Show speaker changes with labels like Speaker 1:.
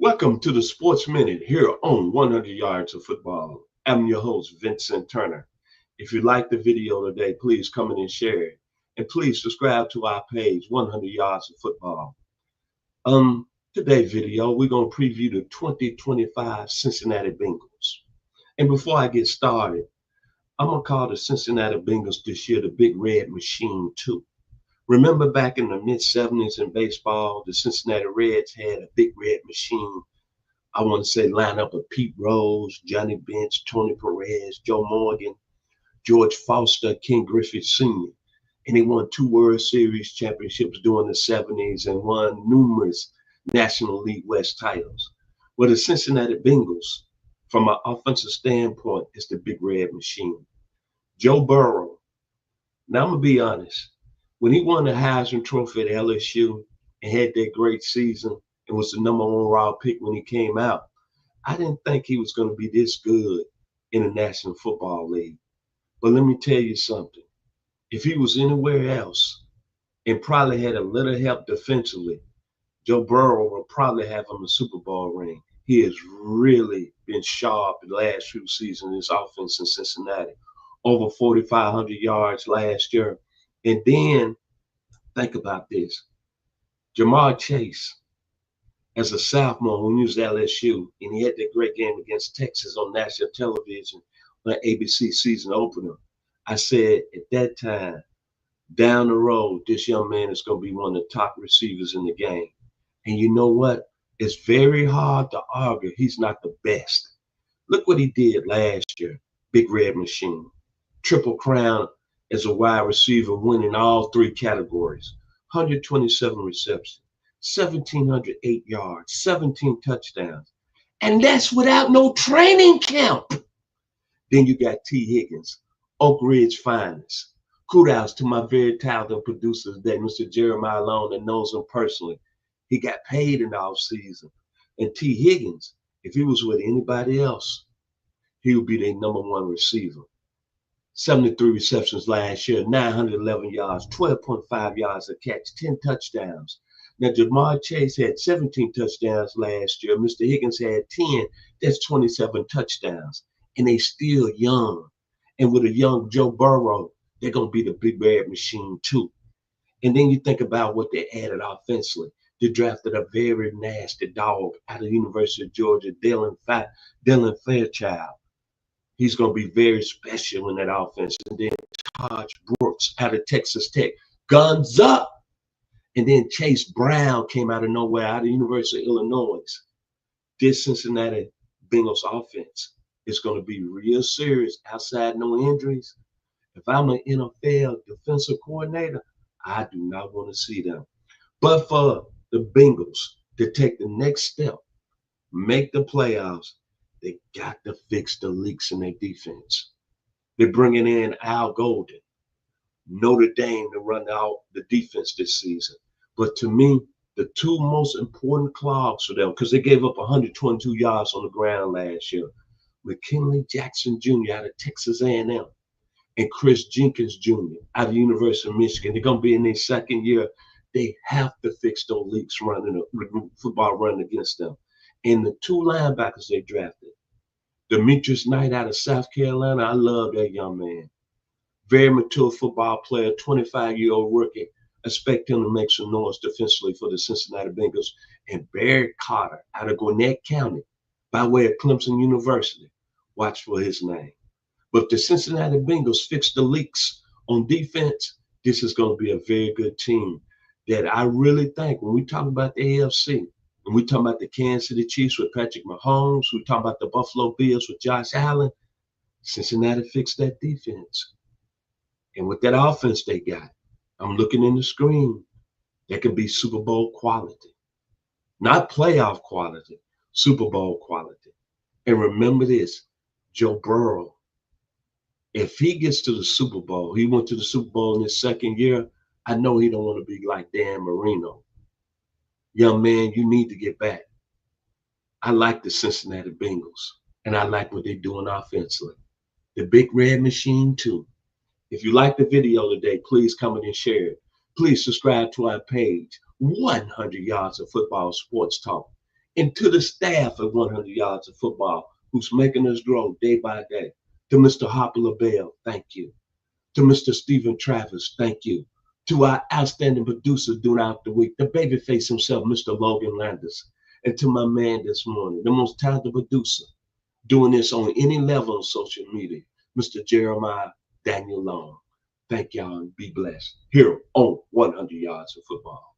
Speaker 1: Welcome to the Sports Minute here on 100 Yards of Football. I'm your host, Vincent Turner. If you like the video today, please come in and share it. And please subscribe to our page, 100 Yards of Football. Today's video, we're going to preview the 2025 Cincinnati Bengals. And before I get started, I'm going to call the Cincinnati Bengals this year the Big Red Machine too. Remember back in the mid-70s in baseball, the Cincinnati Reds had a big red machine. I want to say lineup of Pete Rose, Johnny Bench, Tony Perez, Joe Morgan, George Foster, Ken Griffey Sr. And they won 2 World Series championships during the 70s and won numerous National League West titles. Well, the Cincinnati Bengals, from an offensive standpoint, is the big red machine. Joe Burrow. Now, I'm going to be honest. When he won the Heisman Trophy at LSU and had that great season and was the #1 raw pick when he came out, I didn't think he was going to be this good in the National Football League. But let me tell you something. If he was anywhere else and probably had a little help defensively, Joe Burrow will probably have him a Super Bowl ring. He has really been sharp the last few seasons, his offense in Cincinnati. Over 4,500 yards last year. And then, think about this. Jamar Chase, as a sophomore when he was at LSU, and he had that great game against Texas on national television on ABC season opener. I said at that time, down the road, this young man is going to be one of the top receivers in the game. And you know what? It's very hard to argue he's not the best. Look what he did last year, Big Red Machine. Triple crown as a wide receiver, winning all 3 categories. 127 receptions, 1,708 yards, 17 touchdowns. And that's without no training camp. Then you got T. Higgins, Oak Ridge finest. Kudos to my very talented producer today, Mr. Jeremiah Long, that knows him personally. He got paid in the offseason. And T. Higgins, if he was with anybody else, he would be their #1 receiver. 73 receptions last year, 911 yards, 12.5 yards a catch, 10 touchdowns. Now, Jamar Chase had 17 touchdowns last year. Mr. Higgins had 10. That's 27 touchdowns. And they still young. And with a young Joe Burrow, they're going to be the big red machine too. And then you think about what they added offensively. They drafted a very nasty dog out of the University of Georgia, Dylan Fairchild. He's going to be very special in that offense. And then Taj Brooks out of Texas Tech. Guns up. And then Chase Brown came out of nowhere, out of the University of Illinois. This Cincinnati Bengals offense is going to be real serious outside no injuries. If I'm an NFL defensive coordinator, I do not want to see them. But for the Bengals to take the next step, make the playoffs, they got to fix the leaks in their defense. They're bringing in Al Golden, Notre Dame to run out the defense this season. But to me, the 2 most important clogs for them, because they gave up 122 yards on the ground last year, McKinley Jackson Jr. out of Texas A&M and Chris Jenkins Jr. out of the University of Michigan. They're going to be in their second year. They have to fix those leaks running football running against them. And the 2 linebackers they drafted, Demetrius Knight out of South Carolina, I love that young man. Very mature football player, 25-year-old rookie. Expect him to make some noise defensively for the Cincinnati Bengals. And Barry Carter out of Gwinnett County by way of Clemson University. Watch for his name. But if the Cincinnati Bengals fix the leaks on defense, this is going to be a very good team that I really think when we talk about the AFC, and we talk about the Kansas City Chiefs with Patrick Mahomes, we talk about the Buffalo Bills with Josh Allen, Cincinnati fixed that defense. And with that offense they got, I'm looking in the screen, that can be Super Bowl quality. Not playoff quality, Super Bowl quality. And remember this, Joe Burrow, if he gets to the Super Bowl, he went to the Super Bowl in his second year, I know he don't want to be like Dan Marino. Young man, you need to get back. I like the Cincinnati Bengals, and I like what they're doing offensively. The Big Red Machine, too. If you like the video today, please comment and share it. Please subscribe to our page, 100 Yards of Football Sports Talk. And to the staff of 100 Yards of Football, who's making us grow day by day. To Mr. Harper LaBelle, thank you. To Mr. Stephen Travis, thank you. To our outstanding producer throughout the week, the babyface himself, Mr. Logan Landis. And to my man this morning, the most talented producer, doing this on any level of social media, Mr. Jeremiah Daniel Long. Thank y'all and be blessed. Here on 100 Yards of Football.